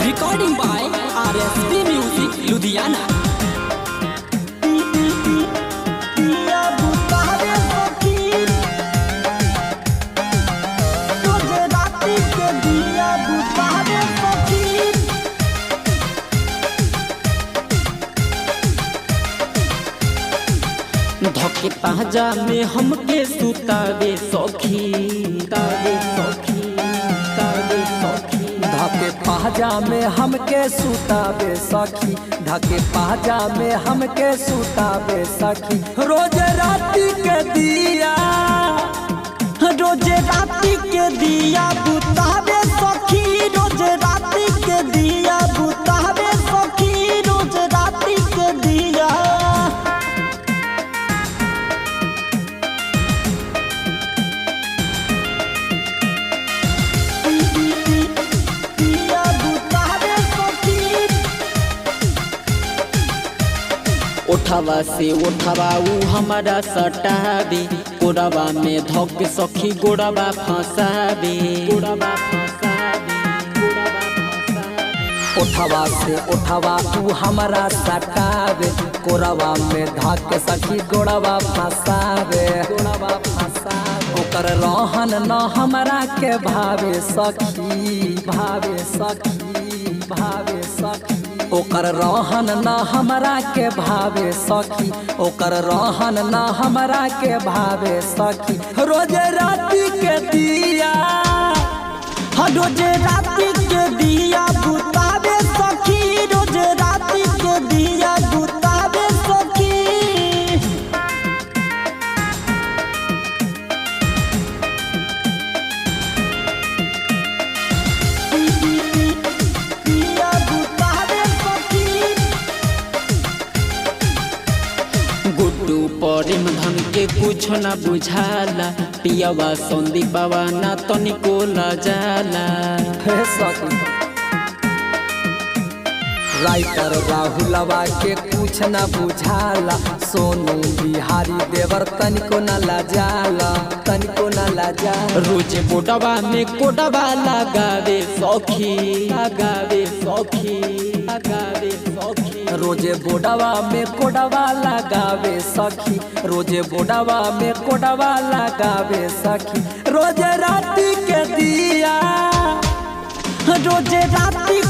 Recording by RSP Music Ludhiana। धोके पाजा में हमके सुतावे सखी, तावे सखी, तावे सखी। धके पाजा में हमके सुतावे सखी, धके पाजा में हमके सुतावे सखी। रोज राती के दिया, रोज राती के दिया बुतावे सखी, रोज राती के दिया बुतावे सखी, रोज राती के दिया। उठावा से उठावा ऊ हमारा सटावे, गोड़ावा में धोके सखी गोड़ावा फंसावे, गोड़ावा फंसावे, गोड़ावा फंसावे। उठावा से उठावा तू हमारा सटावे, कोरावा में धके सखी गोड़ावा फंसावे, गोड़ावा फंसावे। ओकर रहन न हमरा के भावे सखी, भावे सखी, भावे सखी। ओकर रहन न हमरा के भावे सखी, ओकर रहन न हमरा के भावे सखी। रोज राती के दिया, रोज राती के दिया बुतावे सखी, रोज राती के दिया बुतावे सखी। गुड्डू परिम धन के कुछ न बुझाला, पियावा संदीपवा ना तनिको लजाला। हे सखी राइटर राहुलवा के कुछ न बुझाला, सोनू बिहारी देवर तनिको न लजाला, तनिको न लजाला। रोज बोडवा में कोडवा लगावे सखी, लगावे सखी, लगावे सखी। रोजे बोडवा में कोडवा लगावे सखी, रोजे बोडवा में कोडवा लगावे सखी। रोज राती के दिया, रोज राती